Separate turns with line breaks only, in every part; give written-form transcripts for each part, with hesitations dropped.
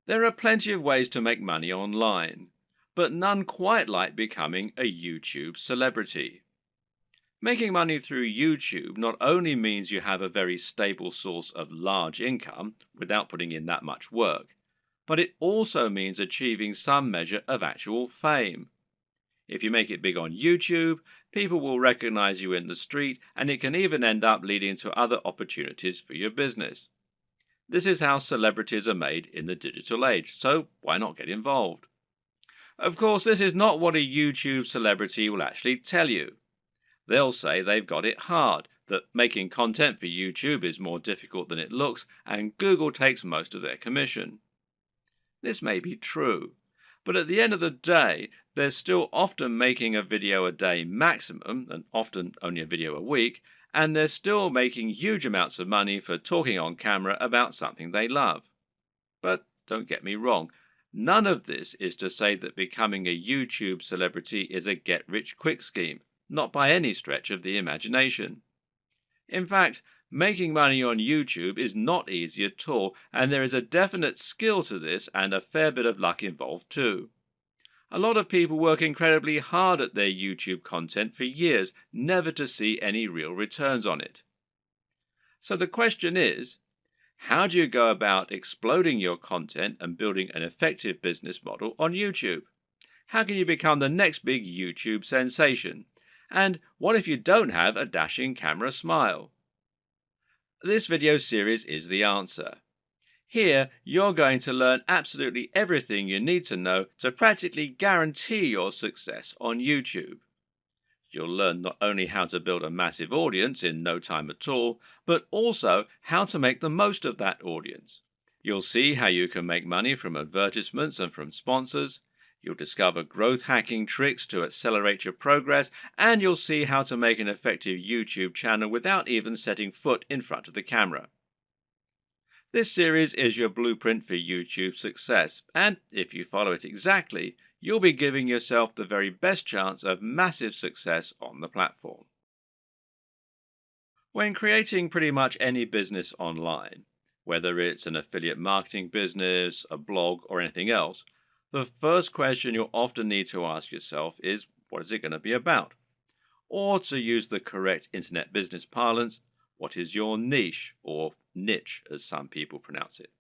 There are plenty of ways to make money online, but none quite like becoming a YouTube celebrity. Making money through YouTube not only means you have a very stable source of large income without putting in that much work, but it also means achieving some measure of actual fame. If you make it big on YouTube, people will recognize you in the street, and it can even end up leading to other opportunities for your business. This is how celebrities are made in the digital age, so why not get involved? Of course, this is not what a YouTube celebrity will actually tell you. They'll say they've got it hard, that making content for YouTube is more difficult than it looks, and Google takes most of their commission. This may be true, but at the end of the day, they're still often making a video a day maximum, and often only a video a week, and they're still making huge amounts of money for talking on camera about something they love. But don't get me wrong, none of this is to say that becoming a YouTube celebrity is a get-rich-quick scheme, not by any stretch of the imagination. In fact, making money on YouTube is not easy at all, and there is a definite skill to this and a fair bit of luck involved too. A lot of people work incredibly hard at their YouTube content for years, never to see any real returns on it. So the question is, how do you go about exploding your content and building an effective business model on YouTube? How can you become the next big YouTube sensation? And what if you don't have a dashing camera smile? This video series is the answer. Here, you're going to learn absolutely everything you need to know to practically guarantee your success on YouTube. You'll learn not only how to build a massive audience in no time at all, but also how to make the most of that audience. You'll see how you can make money from advertisements and from sponsors. You'll discover growth hacking tricks to accelerate your progress, and you'll see how to make an effective YouTube channel without even setting foot in front of the camera. This series is your blueprint for YouTube success, and if you follow it exactly, you'll be giving yourself the very best chance of massive success on the platform. When creating pretty much any business online, whether it's an affiliate marketing business, a blog, or anything else, the first question you'll often need to ask yourself is, what is it going to be about? Or to use the correct internet business parlance, what is your niche, or niche as some people pronounce it?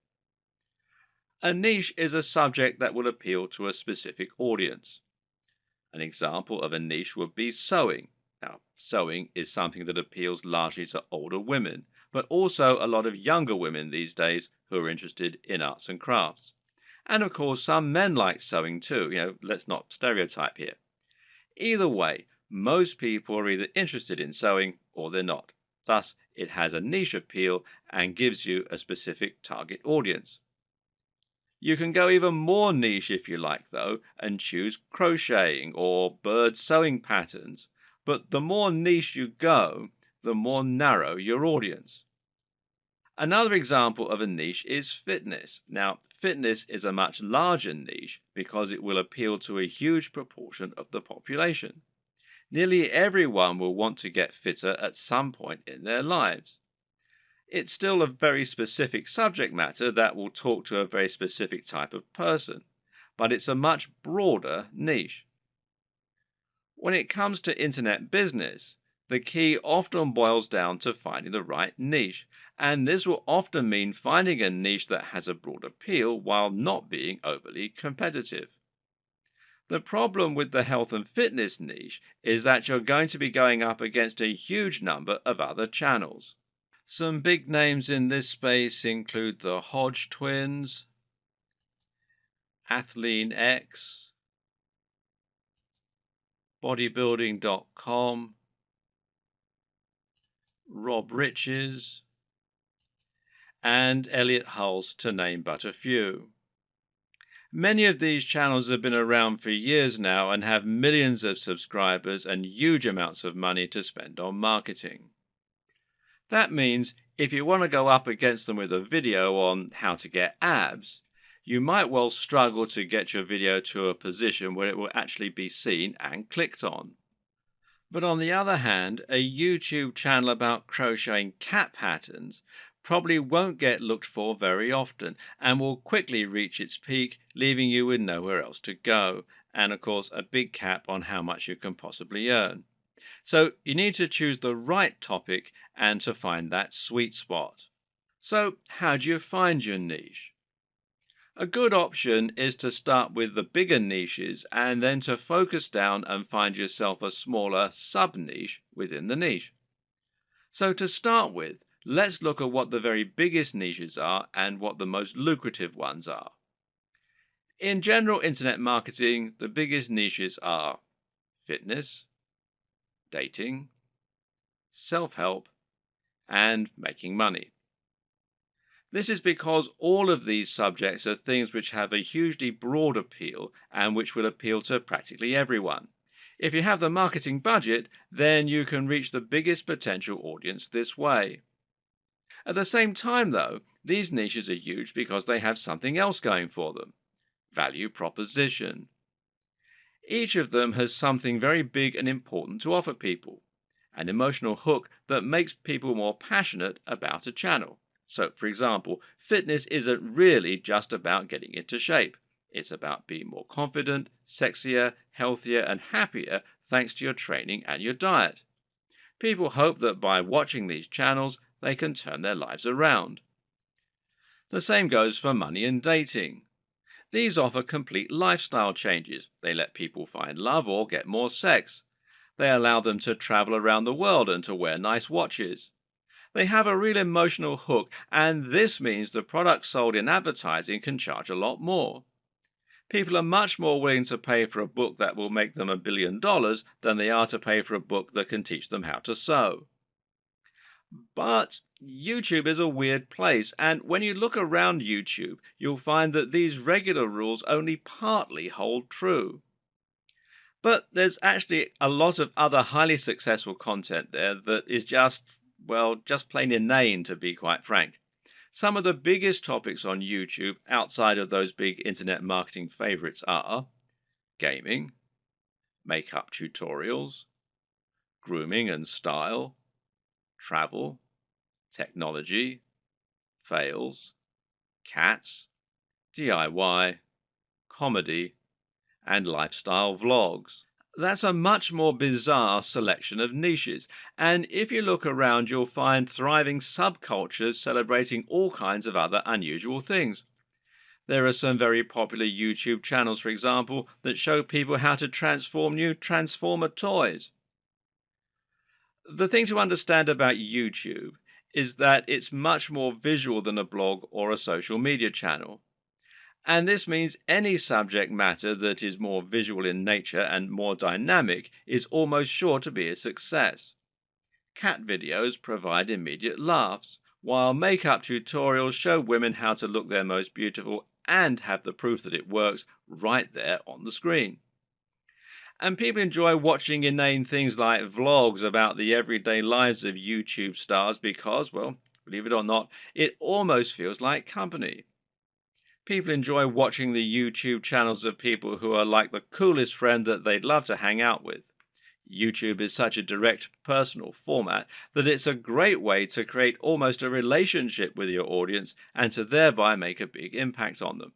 A niche is a subject that will appeal to a specific audience. An example of a niche would be sewing. Now, sewing is something that appeals largely to older women, but also a lot of younger women these days who are interested in arts and crafts. And of course, some men like sewing too. Let's not stereotype here. Either way, most people are either interested in sewing or they're not. Thus, it has a niche appeal and gives you a specific target audience. You can go even more niche if you like, though, and choose crocheting or bird sewing patterns. But the more niche you go, the more narrow your audience. Another example of a niche is fitness. Now, fitness is a much larger niche because it will appeal to a huge proportion of the population. Nearly everyone will want to get fitter at some point in their lives. It's still a very specific subject matter that will talk to a very specific type of person, but it's a much broader niche. When it comes to internet business, the key often boils down to finding the right niche, and this will often mean finding a niche that has a broad appeal while not being overly competitive. The problem with the health and fitness niche is that you're going to be going up against a huge number of other channels. Some big names in this space include the Hodge twins, Athlean X, bodybuilding.com, Rob Riches, and Elliot Hulse, to name but a few. Many of these channels have been around for years now and have millions of subscribers and huge amounts of money to spend on marketing. That means if you want to go up against them with a video on how to get abs, you might well struggle to get your video to a position where it will actually be seen and clicked on. But on the other hand, a YouTube channel about crocheting cat patterns probably won't get looked for very often and will quickly reach its peak, leaving you with nowhere else to go, and of course, a big cap on how much you can possibly earn. So, you need to choose the right topic and to find that sweet spot. So, how do you find your niche? A good option is to start with the bigger niches and then to focus down and find yourself a smaller sub niche within the niche. So, to start with, let's look at what the very biggest niches are and what the most lucrative ones are. In general internet marketing, the biggest niches are fitness, dating, self help, and making money. This is because all of these subjects are things which have a hugely broad appeal and which will appeal to practically everyone. If you have the marketing budget, then you can reach the biggest potential audience this way. At the same time, though, these niches are huge because they have something else going for them: value proposition. Each of them has something very big and important to offer people, an emotional hook that makes people more passionate about a channel. So, for example, fitness isn't really just about getting into shape. It's about being more confident, sexier, healthier, and happier thanks to your training and your diet. People hope that by watching these channels, they can turn their lives around. The same goes for money and dating. These offer complete lifestyle changes. They let people find love or get more sex. They allow them to travel around the world and to wear nice watches. They have a real emotional hook, and this means the products sold in advertising can charge a lot more. People are much more willing to pay for a book that will make them $1 billion than they are to pay for a book that can teach them how to sew. But YouTube is a weird place, and when you look around YouTube, you'll find that these regular rules only partly hold true. But there's actually a lot of other highly successful content there that is just plain inane, to be quite frank. Some of the biggest topics on YouTube outside of those big internet marketing favorites are gaming, makeup tutorials, grooming and style, travel, technology, fails, cats, DIY, comedy, and lifestyle vlogs. That's a much more bizarre selection of niches, and if you look around, you'll find thriving subcultures celebrating all kinds of other unusual things. There are some very popular YouTube channels, for example, that show people how to transform new Transformer toys. The thing to understand about YouTube is that it's much more visual than a blog or a social media channel. And this means any subject matter that is more visual in nature and more dynamic is almost sure to be a success. Cat videos provide immediate laughs, while makeup tutorials show women how to look their most beautiful and have the proof that it works right there on the screen. And people enjoy watching inane things like vlogs about the everyday lives of YouTube stars because, well, believe it or not, it almost feels like company. People enjoy watching the YouTube channels of people who are like the coolest friend that they'd love to hang out with. YouTube is such a direct, personal format that it's a great way to create almost a relationship with your audience and to thereby make a big impact on them.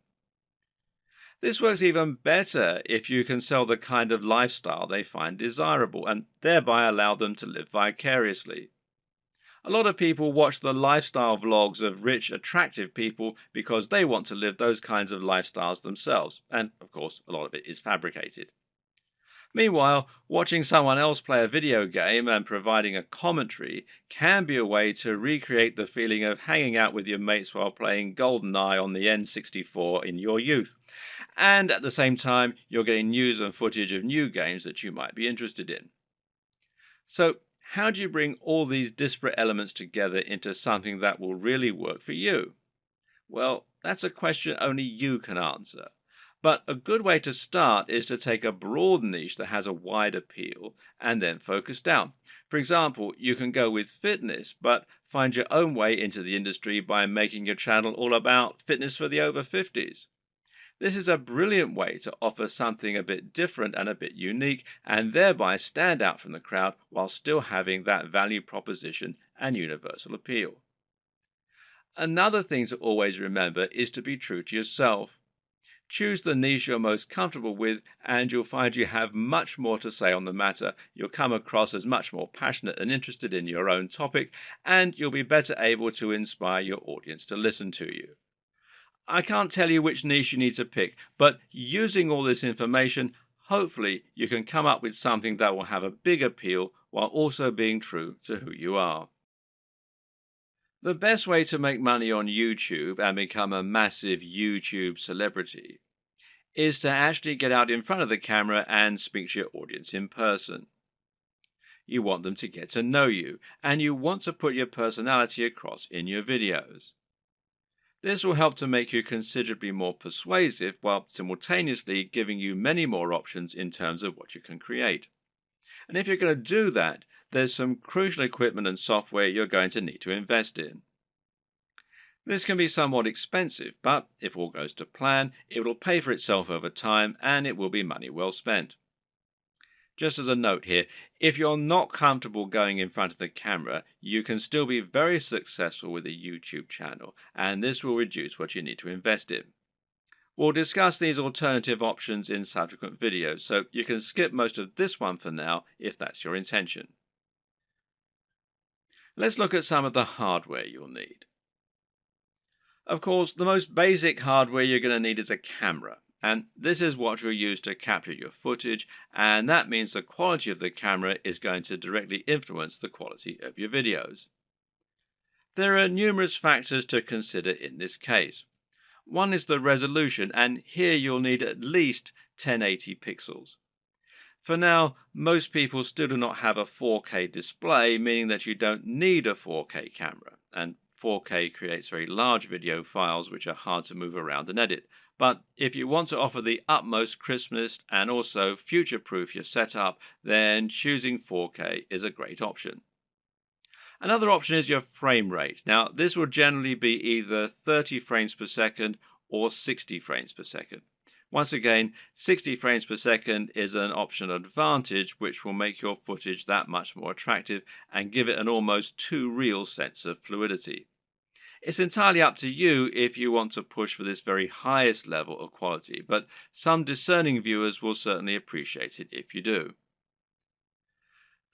This works even better if you can sell the kind of lifestyle they find desirable and thereby allow them to live vicariously. A lot of people watch the lifestyle vlogs of rich, attractive people because they want to live those kinds of lifestyles themselves, and of course, a lot of it is fabricated. Meanwhile, watching someone else play a video game and providing a commentary can be a way to recreate the feeling of hanging out with your mates while playing GoldenEye on the N64 in your youth. And at the same time, you're getting news and footage of new games that you might be interested in. So, how do you bring all these disparate elements together into something that will really work for you? Well, that's a question only you can answer. But a good way to start is to take a broad niche that has a wide appeal and then focus down. For example, you can go with fitness, but find your own way into the industry by making your channel all about fitness for the over 50s. This is a brilliant way to offer something a bit different and a bit unique, and thereby stand out from the crowd while still having that value proposition and universal appeal. Another thing to always remember is to be true to yourself. Choose the niche you're most comfortable with, and you'll find you have much more to say on the matter. You'll come across as much more passionate and interested in your own topic, and you'll be better able to inspire your audience to listen to you. I can't tell you which niche you need to pick, but using all this information, hopefully you can come up with something that will have a big appeal while also being true to who you are. The best way to make money on YouTube and become a massive YouTube celebrity is to actually get out in front of the camera and speak to your audience in person. You want them to get to know you, and you want to put your personality across in your videos. This will help to make you considerably more persuasive while simultaneously giving you many more options in terms of what you can create. And if you're going to do that, there's some crucial equipment and software you're going to need to invest in. This can be somewhat expensive, but if all goes to plan, it will pay for itself over time and it will be money well spent. Just as a note here, if you're not comfortable going in front of the camera, you can still be very successful with a YouTube channel, and this will reduce what you need to invest in. We'll discuss these alternative options in subsequent videos, so you can skip most of this one for now if that's your intention. Let's look at some of the hardware you'll need. Of course, the most basic hardware you're going to need is a camera, and this is what you'll use to capture your footage, and that means the quality of the camera is going to directly influence the quality of your videos. There are numerous factors to consider in this case. One is the resolution, and here you'll need at least 1080 pixels. For now, most people still do not have a 4K display, meaning that you don't need a 4K camera, and 4K creates very large video files which are hard to move around and edit. But if you want to offer the utmost crispness and also future-proof your setup, then choosing 4K is a great option. Another option is your frame rate. Now, this will generally be either 30 frames per second or 60 frames per second. Once again, 60 frames per second is an optional advantage which will make your footage that much more attractive and give it an almost too real sense of fluidity. It's entirely up to you if you want to push for this very highest level of quality, but some discerning viewers will certainly appreciate it if you do.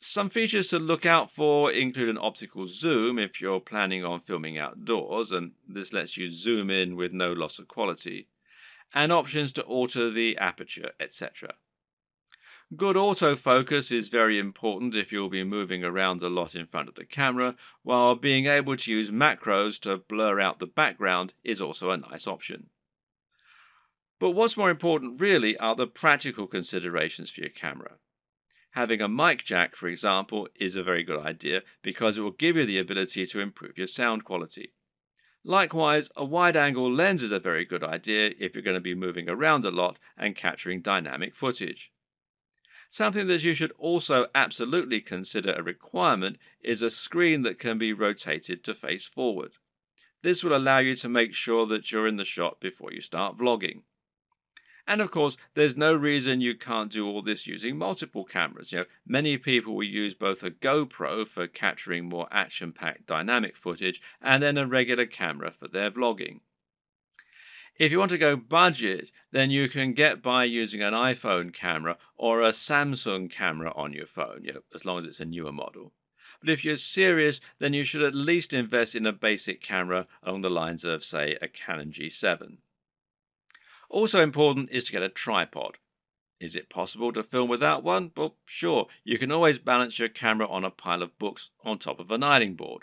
Some features to look out for include an optical zoom if you're planning on filming outdoors, and this lets you zoom in with no loss of quality, and options to alter the aperture, etc. Good autofocus is very important if you'll be moving around a lot in front of the camera, while being able to use macros to blur out the background is also a nice option. But what's more important really are the practical considerations for your camera. Having a mic jack, for example, is a very good idea because it will give you the ability to improve your sound quality. Likewise, a wide-angle lens is a very good idea if you're going to be moving around a lot and capturing dynamic footage. Something that you should also absolutely consider a requirement is a screen that can be rotated to face forward. This will allow you to make sure that you're in the shot before you start vlogging. And of course, there's no reason you can't do all this using multiple cameras. Many people will use both a GoPro for capturing more action-packed dynamic footage and then a regular camera for their vlogging. If you want to go budget, then you can get by using an iPhone camera or a Samsung camera on your phone, as long as it's a newer model. But if you're serious, then you should at least invest in a basic camera along the lines of, say, a Canon G7. Also important is to get a tripod. Is it possible to film without one? Well, sure, you can always balance your camera on a pile of books on top of an ironing board.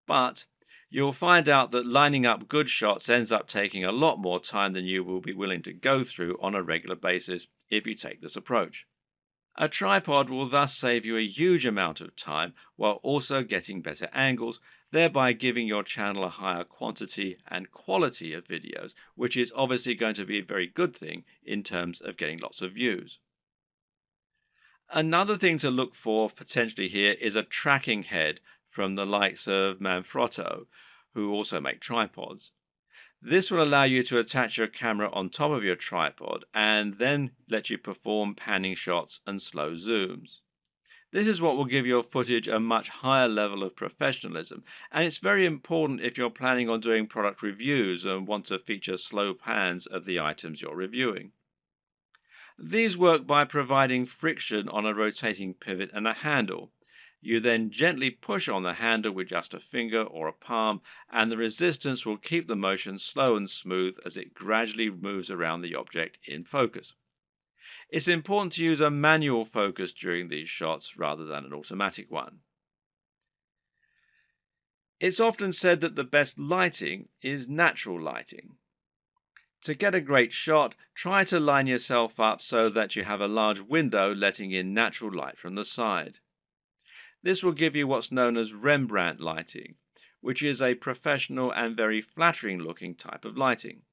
But you'll find out that lining up good shots ends up taking a lot more time than you will be willing to go through on a regular basis if you take this approach. A tripod will thus save you a huge amount of time while also getting better angles, thereby giving your channel a higher quantity and quality of videos, which is obviously going to be a very good thing in terms of getting lots of views. Another thing to look for potentially here is a tracking head from the likes of Manfrotto, who also make tripods. This will allow you to attach your camera on top of your tripod and then let you perform panning shots and slow zooms. This is what will give your footage a much higher level of professionalism, and it's very important if you're planning on doing product reviews and want to feature slow pans of the items you're reviewing. These work by providing friction on a rotating pivot and a handle. You then gently push on the handle with just a finger or a palm, and the resistance will keep the motion slow and smooth as it gradually moves around the object in focus. It's important to use a manual focus during these shots rather than an automatic one. It's often said that the best lighting is natural lighting. To get a great shot, try to line yourself up so that you have a large window letting in natural light from the side. This will give you what's known as Rembrandt lighting, which is a professional and very flattering looking type of lighting.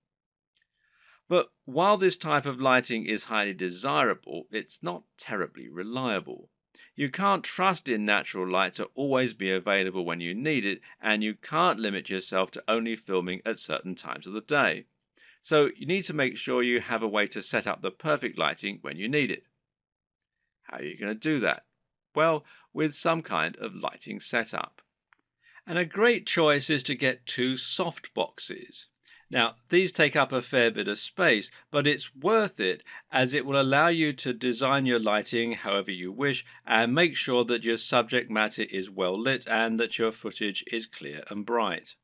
But while this type of lighting is highly desirable, it's not terribly reliable. You can't trust in natural light to always be available when you need it, and you can't limit yourself to only filming at certain times of the day. So you need to make sure you have a way to set up the perfect lighting when you need it. How are you going to do that? Well, with some kind of lighting setup. And a great choice is to get two soft boxes. Now, these take up a fair bit of space, but it's worth it as it will allow you to design your lighting however you wish and make sure that your subject matter is well lit and that your footage is clear and bright.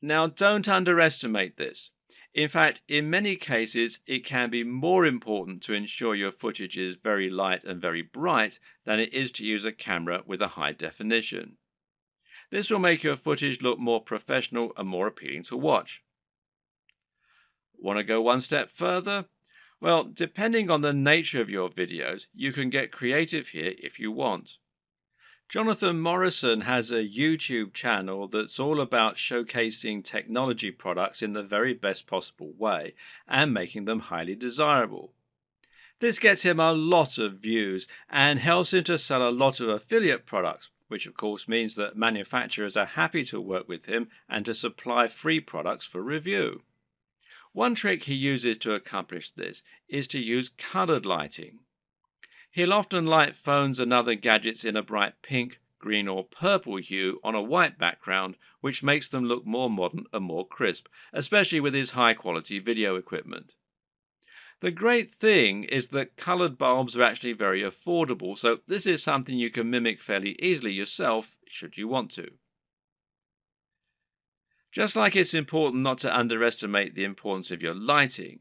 Now, don't underestimate this. In fact, in many cases, it can be more important to ensure your footage is very light and very bright than it is to use a camera with a high definition. This will make your footage look more professional and more appealing to watch. Want to go one step further? Well, depending on the nature of your videos, you can get creative here if you want. Jonathan Morrison has a YouTube channel that's all about showcasing technology products in the very best possible way and making them highly desirable. This gets him a lot of views and helps him to sell a lot of affiliate products, which of course means that manufacturers are happy to work with him and to supply free products for review. One trick he uses to accomplish this is to use colored lighting. He'll often light phones and other gadgets in a bright pink, green or purple hue on a white background, which makes them look more modern and more crisp, especially with his high-quality video equipment. The great thing is that colored bulbs are actually very affordable, so this is something you can mimic fairly easily yourself, should you want to. Just like it's important not to underestimate the importance of your lighting,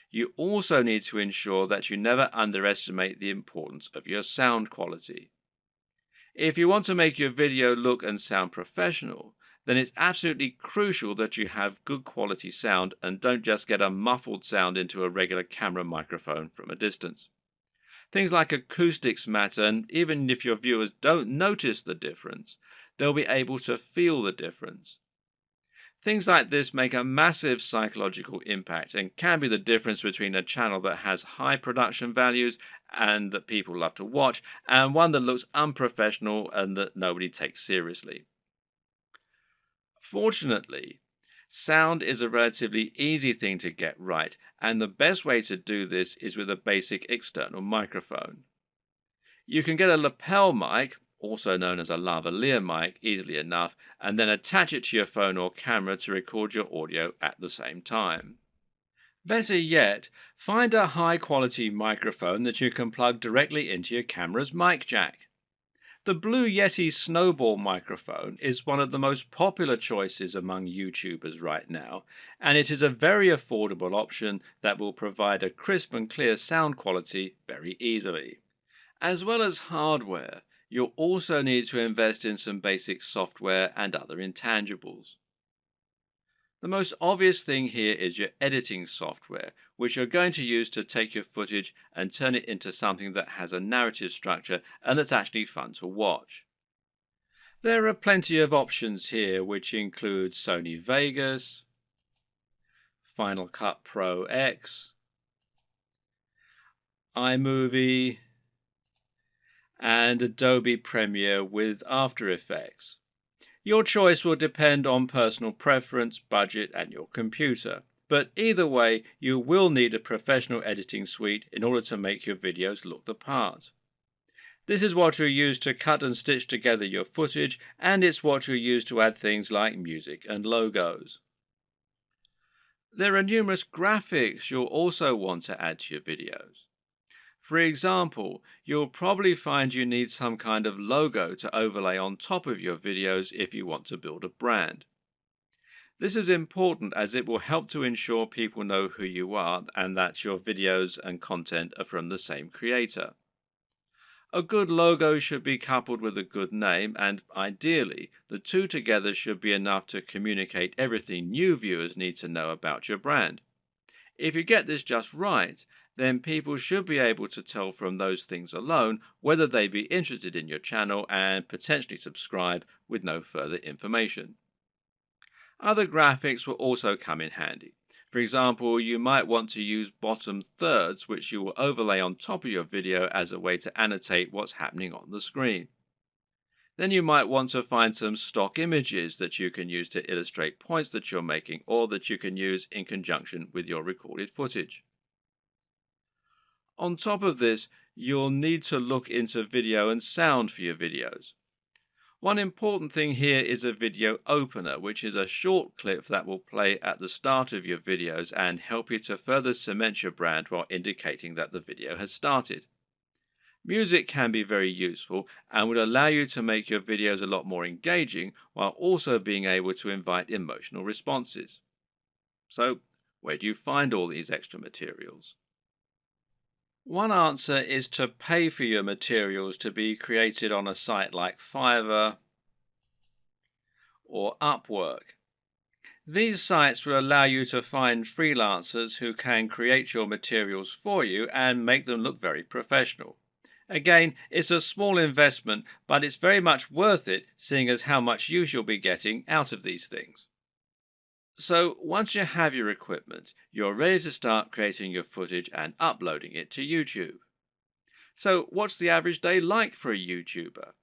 you also need to ensure that you never underestimate the importance of your sound quality. If you want to make your video look and sound professional, then it's absolutely crucial that you have good quality sound and don't just get a muffled sound into a regular camera microphone from a distance. Things like acoustics matter, and even if your viewers don't notice the difference, they'll be able to feel the difference. Things like this make a massive psychological impact and can be the difference between a channel that has high production values and that people love to watch, and one that looks unprofessional and that nobody takes seriously. Fortunately, sound is a relatively easy thing to get right, and the best way to do this is with a basic external microphone. You can get a lapel mic, also known as a lavalier mic, easily enough, and then attach it to your phone or camera to record your audio at the same time. Better yet, find a high-quality microphone that you can plug directly into your camera's mic jack. The Blue Yeti Snowball microphone is one of the most popular choices among YouTubers right now, and it is a very affordable option that will provide a crisp and clear sound quality very easily. As well as hardware, you'll also need to invest in some basic software and other intangibles. The most obvious thing here is your editing software, which you're going to use to take your footage and turn it into something that has a narrative structure and that's actually fun to watch. There are plenty of options here, which include Sony Vegas, Final Cut Pro X, iMovie, and Adobe Premiere with After Effects. Your choice will depend on personal preference, budget, and your computer. But either way, you will need a professional editing suite in order to make your videos look the part. This is what you'll use to cut and stitch together your footage, and it's what you'll use to add things like music and logos. There are numerous graphics you'll also want to add to your videos. For example, you'll probably find you need some kind of logo to overlay on top of your videos if you want to build a brand. This is important as it will help to ensure people know who you are and that your videos and content are from the same creator. A good logo should be coupled with a good name, and ideally, the two together should be enough to communicate everything new viewers need to know about your brand. If you get this just right, then people should be able to tell from those things alone whether they be interested in your channel and potentially subscribe with no further information. Other graphics will also come in handy. For example, you might want to use bottom thirds, which you will overlay on top of your video as a way to annotate what's happening on the screen. Then you might want to find some stock images that you can use to illustrate points that you're making or that you can use in conjunction with your recorded footage. On top of this, you'll need to look into video and sound for your videos. One important thing here is a video opener, which is a short clip that will play at the start of your videos and help you to further cement your brand while indicating that the video has started. Music can be very useful and would allow you to make your videos a lot more engaging while also being able to invite emotional responses. So, where do you find all these extra materials? One answer is to pay for your materials to be created on a site like Fiverr or Upwork. These sites will allow you to find freelancers who can create your materials for you and make them look very professional. Again, it's a small investment, but it's very much worth it, seeing as how much use you'll be getting out of these things. So once you have your equipment, you're ready to start creating your footage and uploading it to YouTube. So what's the average day like for a YouTuber?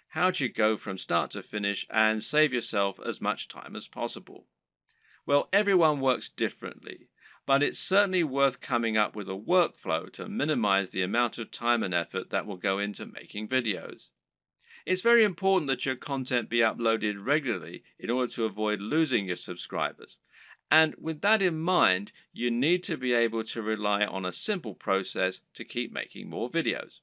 How do you go from start to finish and save yourself as much time as possible? Well, everyone works differently, but it's certainly worth coming up with a workflow to minimize the amount of time and effort that will go into making videos. It's very important that your content be uploaded regularly in order to avoid losing your subscribers. And with that in mind, you need to be able to rely on a simple process to keep making more videos.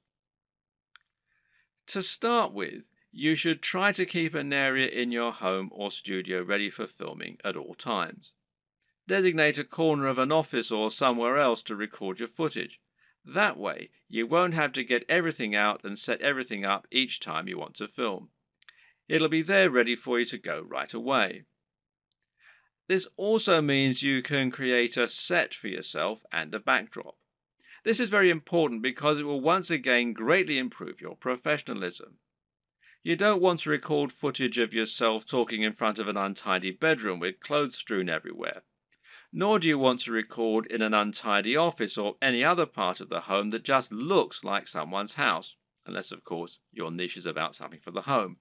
To start with, you should try to keep an area in your home or studio ready for filming at all times. Designate a corner of an office or somewhere else to record your footage. That way, you won't have to get everything out and set everything up each time you want to film. It'll be there ready for you to go right away. This also means you can create a set for yourself and a backdrop. This is very important because it will once again greatly improve your professionalism. You don't want to record footage of yourself talking in front of an untidy bedroom with clothes strewn everywhere. Nor do you want to record in an untidy office or any other part of the home that just looks like someone's house, unless of course your niche is about something for the home.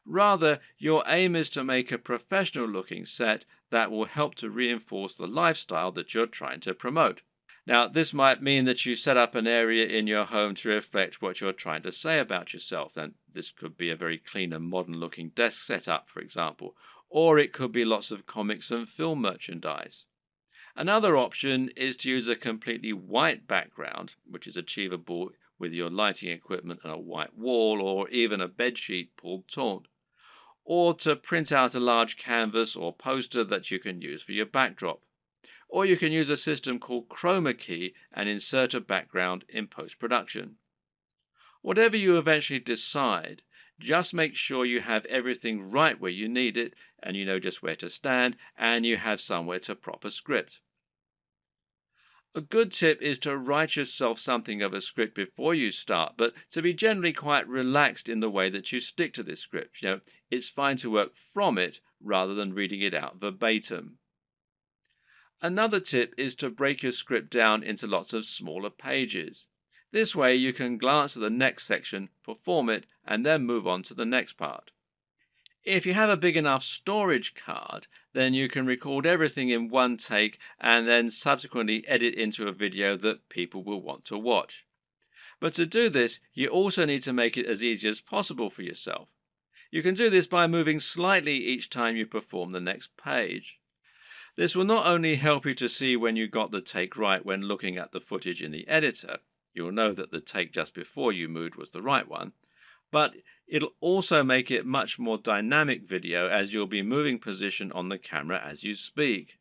Rather, your aim is to make a professional looking set that will help to reinforce the lifestyle that you're trying to promote. Now, this might mean that you set up an area in your home to reflect what you're trying to say about yourself, and this could be a very clean and modern looking desk setup, for example, or it could be lots of comics and film merchandise. Another option is to use a completely white background, which is achievable with your lighting equipment and a white wall or even a bedsheet pulled taut, or to print out a large canvas or poster that you can use for your backdrop. Or you can use a system called chroma key and insert a background in post-production. Whatever you eventually decide, just make sure you have everything right where you need it, and you know just where to stand, and you have somewhere to prop a script. A good tip is to write yourself something of a script before you start, but to be generally quite relaxed in the way that you stick to this script. It's fine to work from it rather than reading it out verbatim. Another tip is to break your script down into lots of smaller pages. This way you can glance at the next section, perform it, and then move on to the next part. If you have a big enough storage card, then you can record everything in one take and then subsequently edit into a video that people will want to watch. But to do this, you also need to make it as easy as possible for yourself. You can do this by moving slightly each time you perform the next page. This will not only help you to see when you got the take right when looking at the footage in the editor, you'll know that the take just before you moved was the right one, but it'll also make it much more dynamic video as you'll be moving position on the camera as you speak.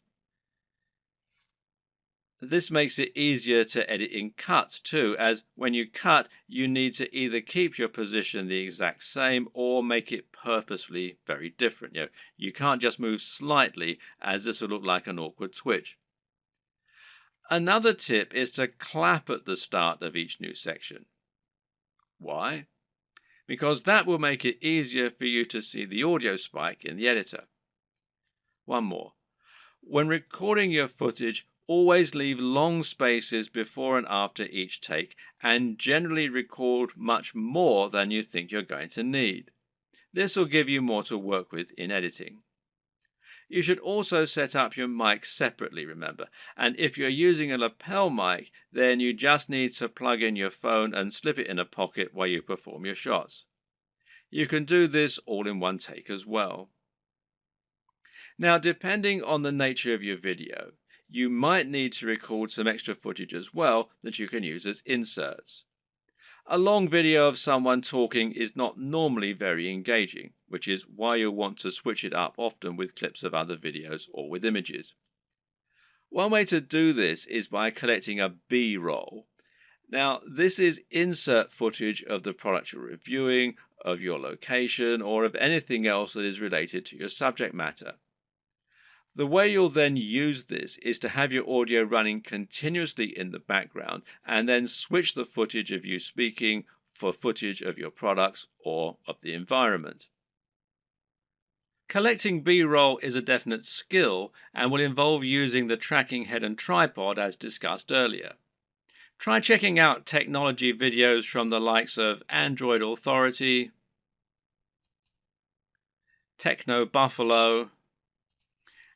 This makes it easier to edit in cuts too, as when you cut, you need to either keep your position the exact same or make it purposefully very different. You can't just move slightly, as this will look like an awkward twitch. Another tip is to clap at the start of each new section. Why? Because that will make it easier for you to see the audio spike in the editor. One more. When recording your footage, always leave long spaces before and after each take, and generally record much more than you think you're going to need. This will give you more to work with in editing. You should also set up your mic separately, remember, and if you're using a lapel mic, then you just need to plug in your phone and slip it in a pocket while you perform your shots. You can do this all in one take as well. Now, depending on the nature of your video, you might need to record some extra footage as well that you can use as inserts. A long video of someone talking is not normally very engaging, which is why you'll want to switch it up often with clips of other videos or with images. One way to do this is by collecting a B-roll. Now, this is insert footage of the product you're reviewing, of your location, or of anything else that is related to your subject matter. The way you'll then use this is to have your audio running continuously in the background and then switch the footage of you speaking for footage of your products or of the environment. Collecting B-roll is a definite skill and will involve using the tracking head and tripod as discussed earlier. Try checking out technology videos from the likes of Android Authority, Techno Buffalo,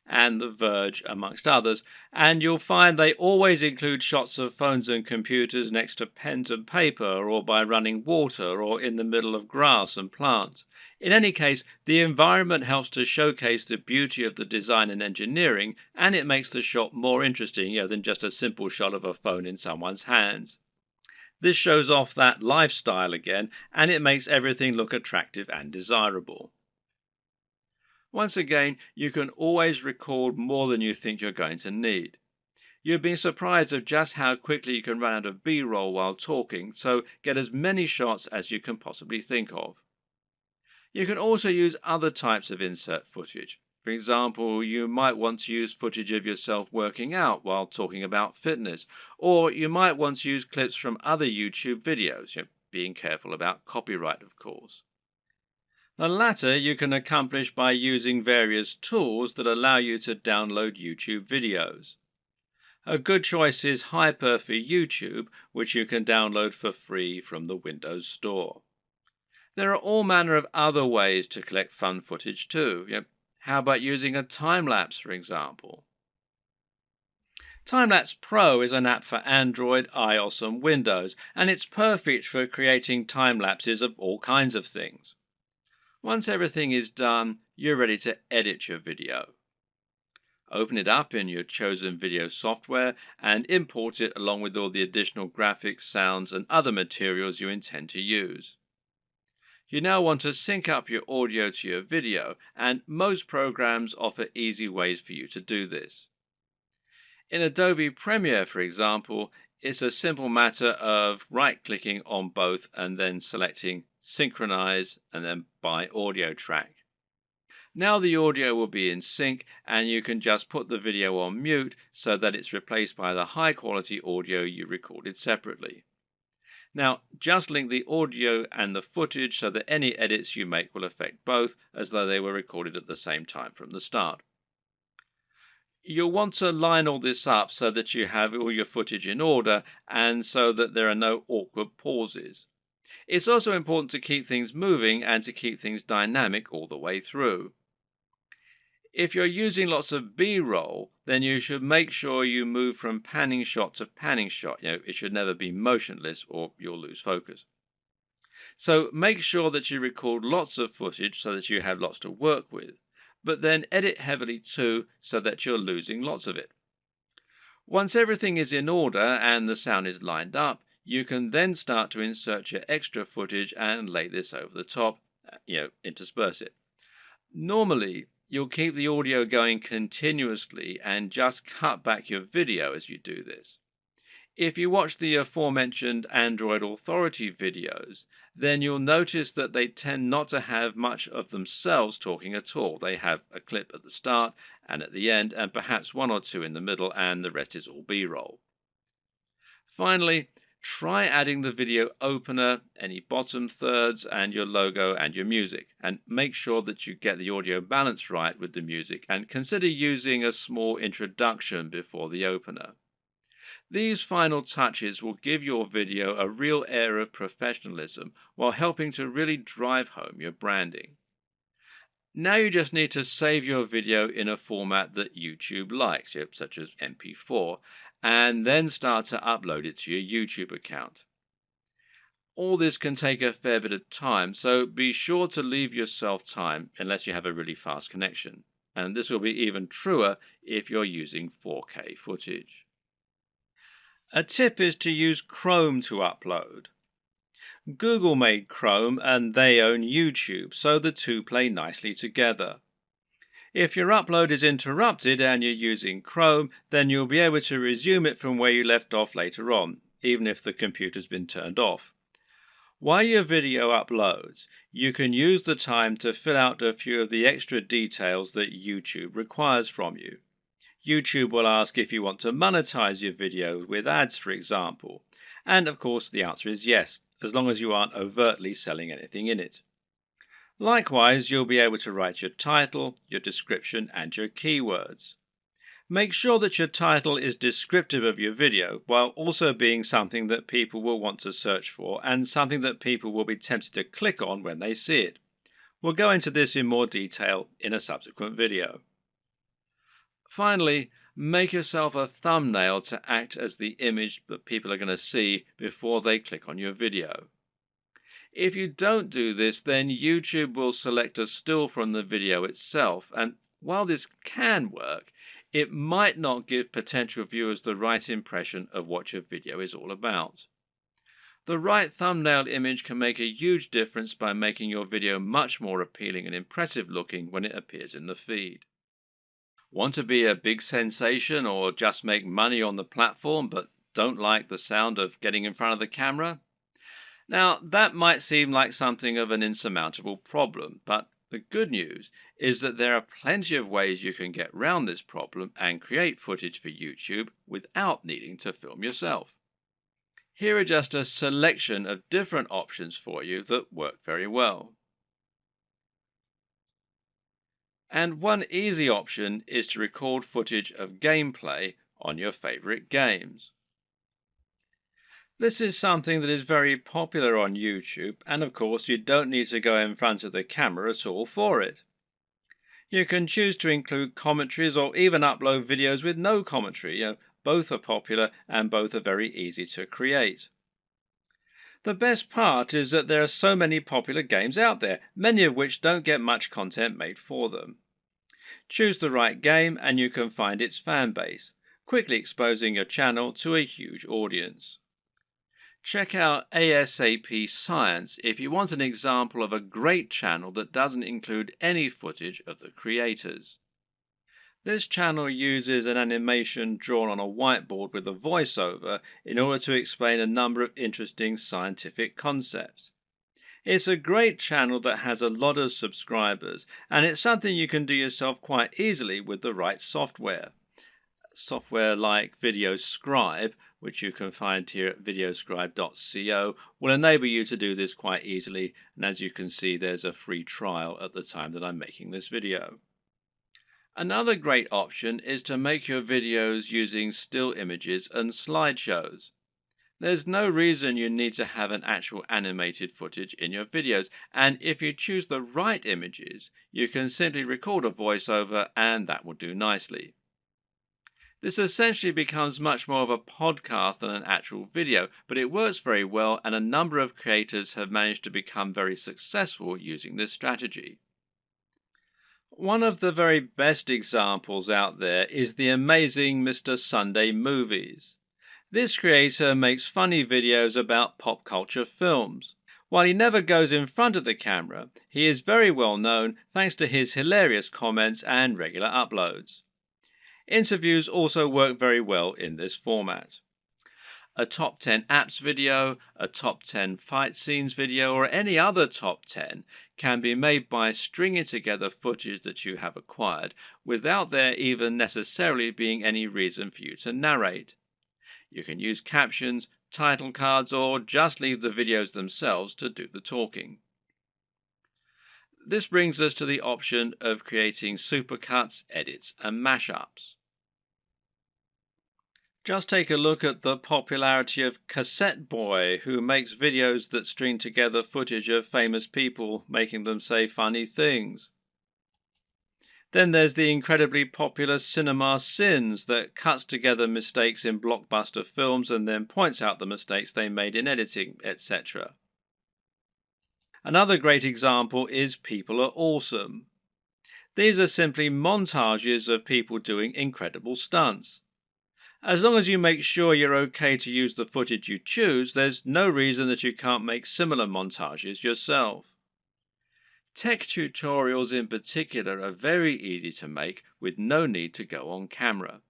and The Verge, amongst others, and you'll find they always include shots of phones and computers next to pens and paper, or by running water, or in the middle of grass and plants. In any case, the environment helps to showcase the beauty of the design and engineering, and it makes the shot more interesting than just a simple shot of a phone in someone's hands. This shows off that lifestyle again, and it makes everything look attractive and desirable. Once again, you can always record more than you think you're going to need. You'll be surprised of just how quickly you can run out of B-roll while talking, so get as many shots as you can possibly think of. You can also use other types of insert footage. For example, you might want to use footage of yourself working out while talking about fitness, or you might want to use clips from other YouTube videos, being careful about copyright, of course. The latter you can accomplish by using various tools that allow you to download YouTube videos. A good choice is Hyper for YouTube, which you can download for free from the Windows Store. There are all manner of other ways to collect fun footage too. How about using a time-lapse, for example? Timelapse Pro is an app for Android, iOS and Windows, and it's perfect for creating time-lapses of all kinds of things. Once everything is done, you're ready to edit your video. Open it up in your chosen video software and import it along with all the additional graphics, sounds and other materials you intend to use. You now want to sync up your audio to your video, and most programs offer easy ways for you to do this. In Adobe Premiere, for example, it's a simple matter of right-clicking on both and then selecting Synchronize and then by audio track. Now the audio will be in sync and you can just put the video on mute so that it's replaced by the high quality audio you recorded separately. Now just link the audio and the footage so that any edits you make will affect both as though they were recorded at the same time from the start. You'll want to line all this up so that you have all your footage in order and so that there are no awkward pauses. It's also important to keep things moving and to keep things dynamic all the way through. If you're using lots of B-roll, then you should make sure you move from panning shot to panning shot. It should never be motionless or you'll lose focus. So make sure that you record lots of footage so that you have lots to work with, but then edit heavily too so that you're losing lots of it. Once everything is in order and the sound is lined up, you can then start to insert your extra footage and lay this over the top, intersperse it. Normally, you'll keep the audio going continuously and just cut back your video as you do this. If you watch the aforementioned Android Authority videos, then you'll notice that they tend not to have much of themselves talking at all. They have a clip at the start and at the end, and perhaps one or two in the middle, and the rest is all B-roll. Finally, try adding the video opener, any bottom thirds, and your logo and your music, and make sure that you get the audio balance right with the music, and consider using a small introduction before the opener. These final touches will give your video a real air of professionalism while helping to really drive home your branding. Now you just need to save your video in a format that YouTube likes, such as MP4, and then start to upload it to your YouTube account. All this can take a fair bit of time, so be sure to leave yourself time unless you have a really fast connection. And this will be even truer if you're using 4K footage. A tip is to use Chrome to upload. Google made Chrome and they own YouTube, so the two play nicely together. If your upload is interrupted and you're using Chrome, then you'll be able to resume it from where you left off later on, even if the computer's been turned off. While your video uploads, you can use the time to fill out a few of the extra details that YouTube requires from you. YouTube will ask if you want to monetize your video with ads, for example. And of course, the answer is yes, as long as you aren't overtly selling anything in it. Likewise, you'll be able to write your title, your description, and your keywords. Make sure that your title is descriptive of your video, while also being something that people will want to search for and something that people will be tempted to click on when they see it. We'll go into this in more detail in a subsequent video. Finally, make yourself a thumbnail to act as the image that people are going to see before they click on your video. If you don't do this, then YouTube will select a still from the video itself, and while this can work, it might not give potential viewers the right impression of what your video is all about. The right thumbnail image can make a huge difference by making your video much more appealing and impressive looking when it appears in the feed. Want to be a big sensation or just make money on the platform but don't like the sound of getting in front of the camera? Now, that might seem like something of an insurmountable problem, but the good news is that there are plenty of ways you can get around this problem and create footage for YouTube without needing to film yourself. Here are just a selection of different options for you that work very well. And one easy option is to record footage of gameplay on your favorite games. This is something that is very popular on YouTube, and of course you don't need to go in front of the camera at all for it. You can choose to include commentaries or even upload videos with no commentary. Both are popular and both are very easy to create. The best part is that there are so many popular games out there, many of which don't get much content made for them. Choose the right game and you can find its fan base, quickly exposing your channel to a huge audience. Check out ASAP Science if you want an example of a great channel that doesn't include any footage of the creators. This channel uses an animation drawn on a whiteboard with a voiceover in order to explain a number of interesting scientific concepts. It's a great channel that has a lot of subscribers, and it's something you can do yourself quite easily with the right software. Software like VideoScribe, which you can find here at videoscribe.co, will enable you to do this quite easily, and as you can see, there's a free trial at the time that I'm making this video. Another great option is to make your videos using still images and slideshows. There's no reason you need to have an actual animated footage in your videos, and if you choose the right images, you can simply record a voiceover and that will do nicely. This essentially becomes much more of a podcast than an actual video, but it works very well, and a number of creators have managed to become very successful using this strategy. One of the very best examples out there is the amazing Mr. Sunday Movies. This creator makes funny videos about pop culture films. While he never goes in front of the camera, he is very well known thanks to his hilarious comments and regular uploads. Interviews also work very well in this format. A top 10 apps video, a top 10 fight scenes video, or any other top 10 can be made by stringing together footage that you have acquired without there even necessarily being any reason for you to narrate. You can use captions, title cards, or just leave the videos themselves to do the talking. This brings us to the option of creating supercuts, edits, and mashups. Just take a look at the popularity of Cassette Boy, who makes videos that string together footage of famous people making them say funny things. Then there's the incredibly popular Cinema Sins that cuts together mistakes in blockbuster films and then points out the mistakes they made in editing, etc. Another great example is People Are Awesome. These are simply montages of people doing incredible stunts. As long as you make sure you're okay to use the footage you choose, there's no reason that you can't make similar montages yourself. Tech tutorials in particular are very easy to make with no need to go on camera.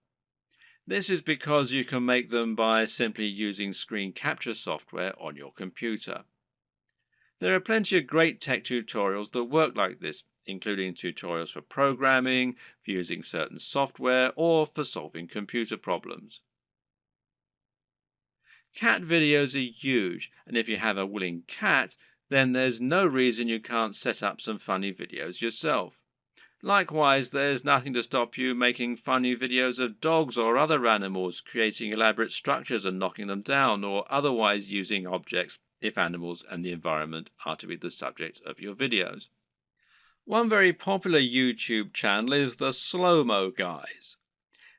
This is because you can make them by simply using screen capture software on your computer. There are plenty of great tech tutorials that work like this, including tutorials for programming, for using certain software, or for solving computer problems. Cat videos are huge, and if you have a willing cat, then there's no reason you can't set up some funny videos yourself. Likewise, there's nothing to stop you making funny videos of dogs or other animals creating elaborate structures and knocking them down, or otherwise using objects if animals and the environment are to be the subject of your videos. One very popular YouTube channel is the Slow-Mo Guys.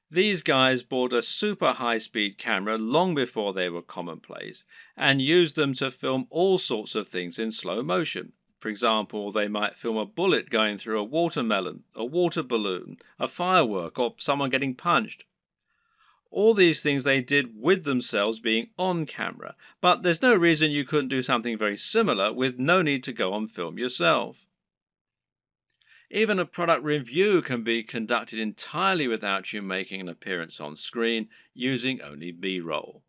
These guys bought a super high-speed camera long before they were commonplace and used them to film all sorts of things in slow motion. For example, they might film a bullet going through a watermelon, a water balloon, a firework, or someone getting punched. All these things they did with themselves being on camera, but there's no reason you couldn't do something very similar with no need to go on film yourself. Even a product review can be conducted entirely without you making an appearance on screen, using only B-roll.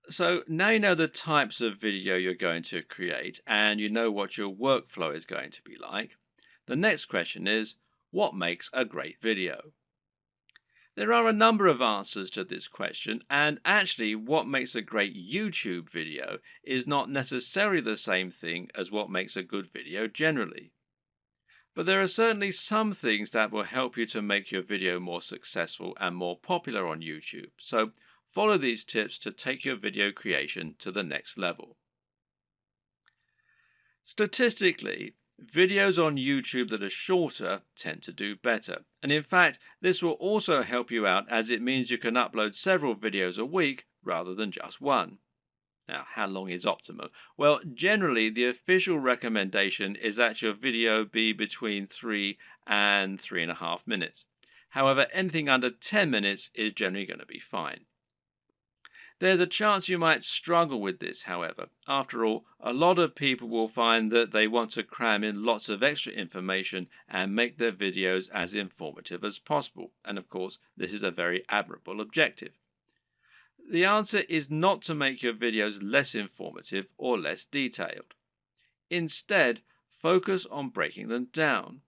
So now you know the types of video you're going to create and you know what your workflow is going to be like. The next question is, what makes a great video? There are a number of answers to this question, and actually what makes a great YouTube video is not necessarily the same thing as what makes a good video generally. But there are certainly some things that will help you to make your video more successful and more popular on YouTube. So follow these tips to take your video creation to the next level. Statistically, videos on YouTube that are shorter tend to do better. And in fact, this will also help you out as it means you can upload several videos a week rather than just one. Now, how long is optimal? Well, generally, the official recommendation is that your video be between 3 and 3.5 minutes. However, anything under 10 minutes is generally going to be fine. There's a chance you might struggle with this, however. After all, a lot of people will find that they want to cram in lots of extra information and make their videos as informative as possible. And of course, this is a very admirable objective. The answer is not to make your videos less informative or less detailed. Instead, focus on breaking them down.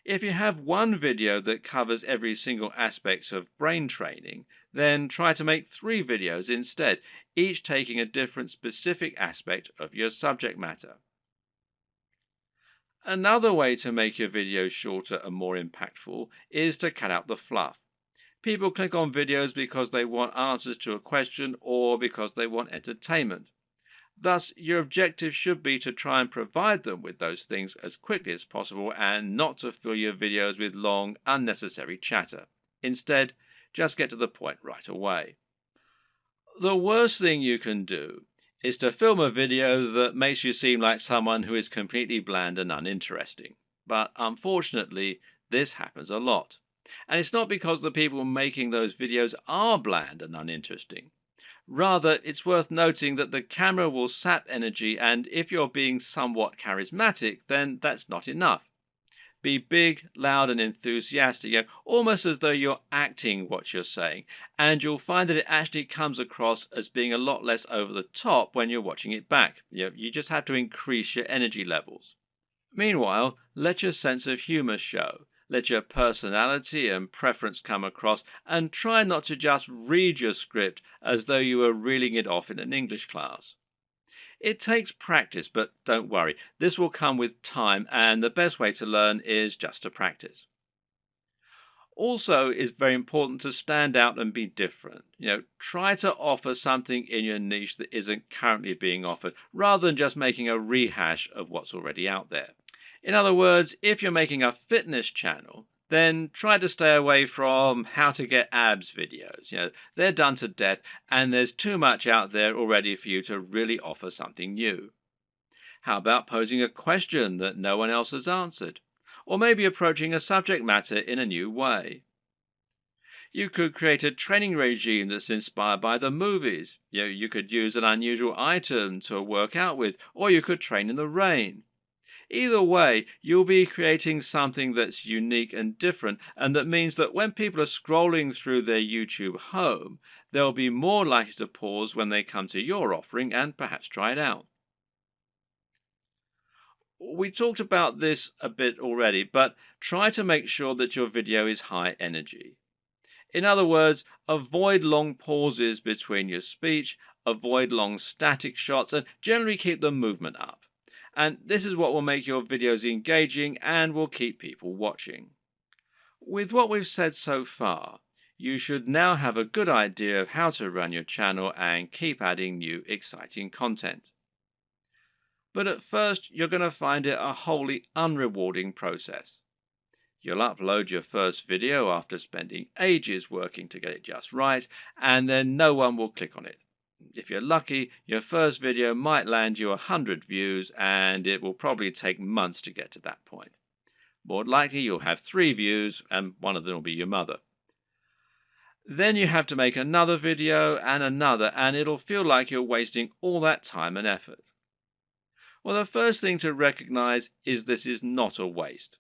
If you have one video that covers every single aspect of brain training, then try to make 3 videos instead, each taking a different specific aspect of your subject matter. Another way to make your videos shorter and more impactful is to cut out the fluff. People click on videos because they want answers to a question or because they want entertainment. Thus, your objective should be to try and provide them with those things as quickly as possible and not to fill your videos with long, unnecessary chatter. Instead, just get to the point right away. The worst thing you can do is to film a video that makes you seem like someone who is completely bland and uninteresting. But unfortunately, this happens a lot. And it's not because the people making those videos are bland and uninteresting. Rather, it's worth noting that the camera will sap energy, and if you're being somewhat charismatic, then that's not enough. Be big, loud, and enthusiastic, almost as though you're acting what you're saying, and you'll find that it actually comes across as being a lot less over the top when you're watching it back. You just have to increase your energy levels. Meanwhile, let your sense of humor show. Let your personality and preference come across, and try not to just read your script as though you were reeling it off in an English class. It takes practice, but don't worry, this will come with time, and the best way to learn is just to practice. Also, it's very important to stand out and be different. Try to offer something in your niche that isn't currently being offered, rather than just making a rehash of what's already out there. In other words, if you're making a fitness channel, then try to stay away from how to get abs videos. They're done to death, and there's too much out there already for you to really offer something new. How about posing a question that no one else has answered? Or maybe approaching a subject matter in a new way. You could create a training regime that's inspired by the movies. You could use an unusual item to work out with, or you could train in the rain. Either way, you'll be creating something that's unique and different, and that means that when people are scrolling through their YouTube home, they'll be more likely to pause when they come to your offering and perhaps try it out. We talked about this a bit already, but try to make sure that your video is high energy. In other words, avoid long pauses between your speech, avoid long static shots, and generally keep the movement up. And this is what will make your videos engaging and will keep people watching. With what we've said so far, you should now have a good idea of how to run your channel and keep adding new exciting content. But at first, you're going to find it a wholly unrewarding process. You'll upload your first video after spending ages working to get it just right, and then no one will click on it. If you're lucky, your first video might land you 100 views, and it will probably take months to get to that point. More likely, you'll have 3 views, and one of them will be your mother. Then you have to make another video and another, and it'll feel like you're wasting all that time and effort. Well, the first thing to recognize is this is not a waste.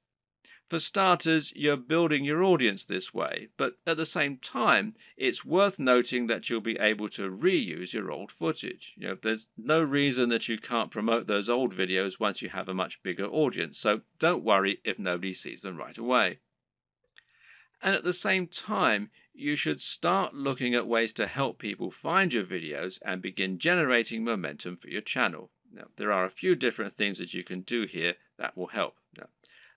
For starters, you're building your audience this way, but at the same time, it's worth noting that you'll be able to reuse your old footage. There's no reason that you can't promote those old videos once you have a much bigger audience, so don't worry if nobody sees them right away. And at the same time, you should start looking at ways to help people find your videos and begin generating momentum for your channel. Now, there are a few different things that you can do here that will help.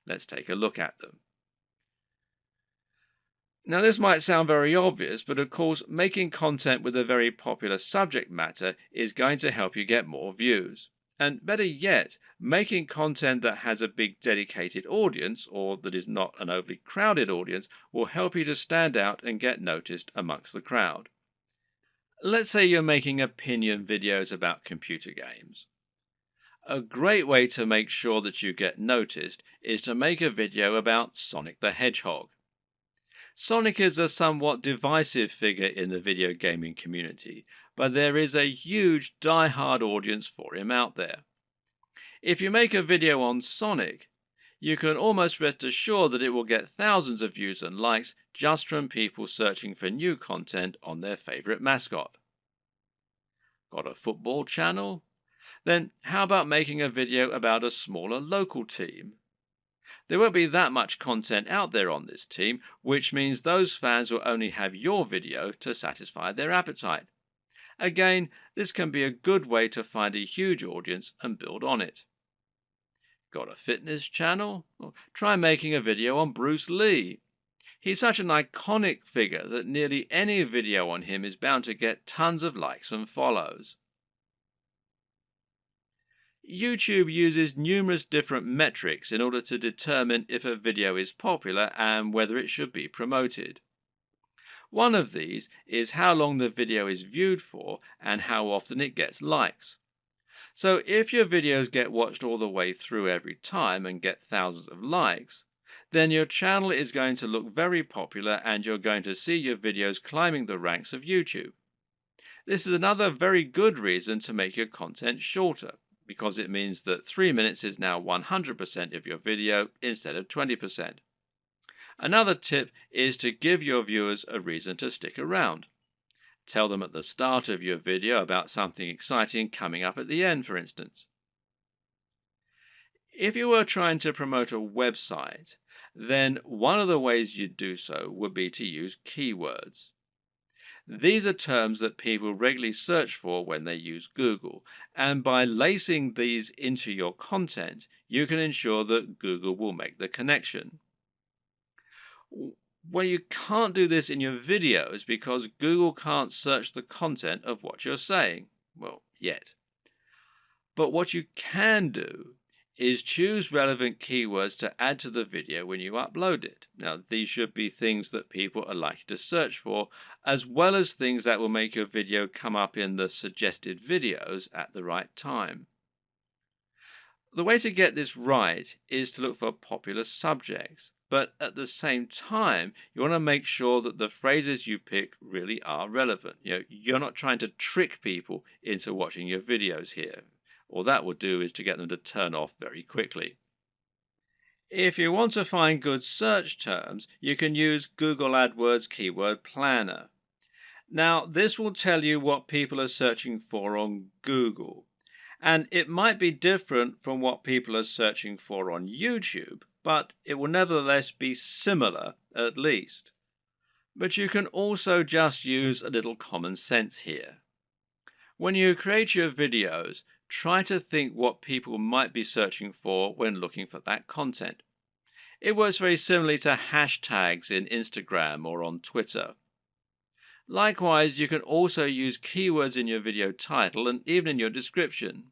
Let's take a look at them. Now, this might sound very obvious, but of course, making content with a very popular subject matter is going to help you get more views. And better yet, making content that has a big dedicated audience, or that is not an overly crowded audience, will help you to stand out and get noticed amongst the crowd. Let's say you're making opinion videos about computer games. A great way to make sure that you get noticed is to make a video about Sonic the Hedgehog. Sonic is a somewhat divisive figure in the video gaming community, but there is a huge die-hard audience for him out there. If you make a video on Sonic, you can almost rest assured that it will get thousands of views and likes just from people searching for new content on their favorite mascot. Got a football channel? Then how about making a video about a smaller local team? There won't be that much content out there on this team, which means those fans will only have your video to satisfy their appetite. Again, this can be a good way to find a huge audience and build on it. Got a fitness channel? Well, try making a video on Bruce Lee. He's such an iconic figure that nearly any video on him is bound to get tons of likes and follows. YouTube uses numerous different metrics in order to determine if a video is popular and whether it should be promoted. One of these is how long the video is viewed for and how often it gets likes. So if your videos get watched all the way through every time and get thousands of likes, then your channel is going to look very popular and you're going to see your videos climbing the ranks of YouTube. This is another very good reason to make your content shorter, because it means that 3 minutes is now 100% of your video instead of 20%. Another tip is to give your viewers a reason to stick around. Tell them at the start of your video about something exciting coming up at the end, for instance. If you were trying to promote a website, then one of the ways you'd do so would be to use keywords. These are terms that people regularly search for when they use Google, and by lacing these into your content, you can ensure that Google will make the connection. Well, you can't do this in your videos because Google can't search the content of what you're saying. Well, yet. But what you can do is choose relevant keywords to add to the video when you upload it. Now, these should be things that people are likely to search for, as well as things that will make your video come up in the suggested videos at the right time. The way to get this right is to look for popular subjects, but at the same time, you want to make sure that the phrases you pick really are relevant. You're not trying to trick people into watching your videos here. All that will do is to get them to turn off very quickly. If you want to find good search terms, you can use Google AdWords Keyword Planner. Now, this will tell you what people are searching for on Google, and it might be different from what people are searching for on YouTube, but it will nevertheless be similar at least. But you can also just use a little common sense here. When you create your videos, try to think what people might be searching for when looking for that content. It works very similarly to hashtags in Instagram or on Twitter. Likewise, you can also use keywords in your video title and even in your description.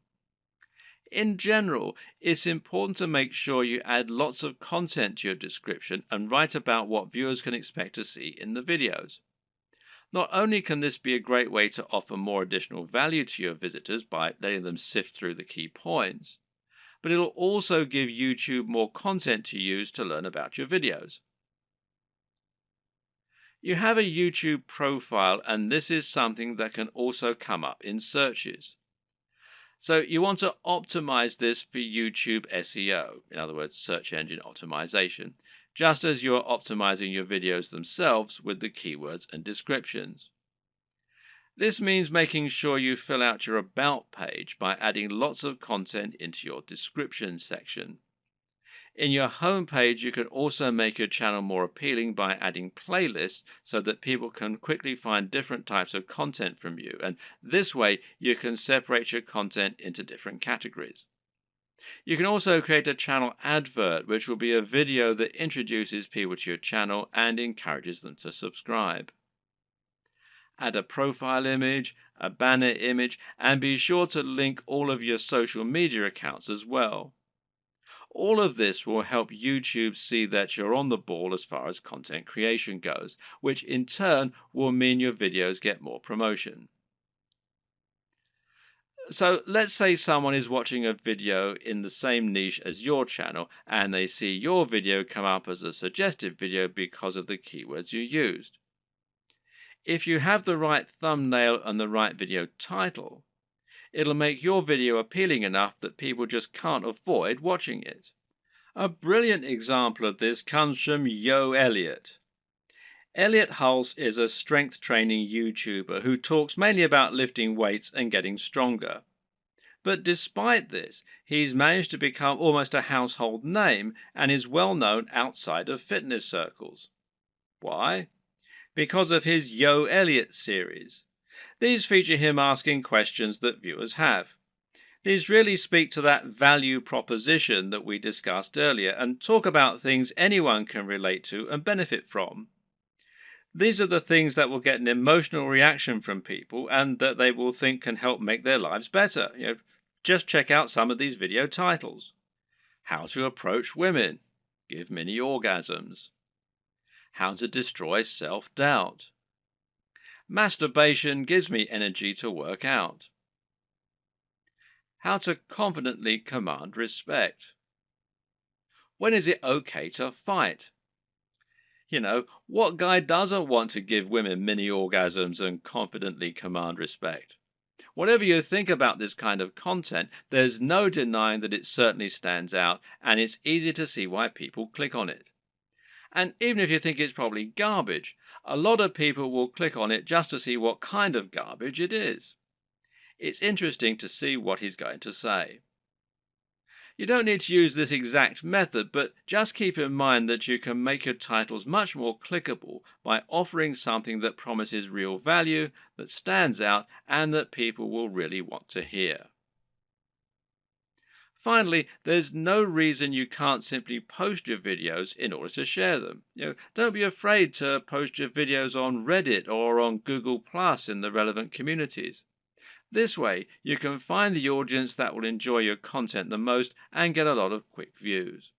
In general, it's important to make sure you add lots of content to your description and write about what viewers can expect to see in the videos. Not only can this be a great way to offer more additional value to your visitors by letting them sift through the key points, but it'll also give YouTube more content to use to learn about your videos. You have a YouTube profile, and this is something that can also come up in searches. So you want to optimize this for YouTube SEO, in other words, search engine optimization, just as you're optimizing your videos themselves with the keywords and descriptions. This means making sure you fill out your About page by adding lots of content into your description section. In your home page, you can also make your channel more appealing by adding playlists so that people can quickly find different types of content from you, and this way you can separate your content into different categories. You can also create a channel advert, which will be a video that introduces people to your channel and encourages them to subscribe. Add a profile image, a banner image, and be sure to link all of your social media accounts as well. All of this will help YouTube see that you're on the ball as far as content creation goes, which in turn will mean your videos get more promotion. So let's say someone is watching a video in the same niche as your channel and they see your video come up as a suggested video because of the keywords you used. If you have the right thumbnail and the right video title, it'll make your video appealing enough that people just can't avoid watching it. A brilliant example of this comes from Yo Elliott. Elliott Hulse is a strength training YouTuber who talks mainly about lifting weights and getting stronger. But despite this, he's managed to become almost a household name and is well known outside of fitness circles. Why? Because of his Yo Elliott series. These feature him asking questions that viewers have. These really speak to that value proposition that we discussed earlier and talk about things anyone can relate to and benefit from. These are the things that will get an emotional reaction from people and that they will think can help make their lives better. Just check out some of these video titles. How to approach women. Give mini orgasms. How to destroy self-doubt. Masturbation gives me energy to work out. How to confidently command respect. When is it okay to fight? What guy doesn't want to give women mini orgasms and confidently command respect? Whatever you think about this kind of content, there's no denying that it certainly stands out, and it's easy to see why people click on it. And even if you think it's probably garbage, a lot of people will click on it just to see what kind of garbage it is. It's interesting to see what he's going to say. You don't need to use this exact method, but just keep in mind that you can make your titles much more clickable by offering something that promises real value, that stands out, and that people will really want to hear. Finally, there's no reason you can't simply post your videos in order to share them. Don't be afraid to post your videos on Reddit or on Google Plus in the relevant communities. This way, you can find the audience that will enjoy your content the most and get a lot of quick views.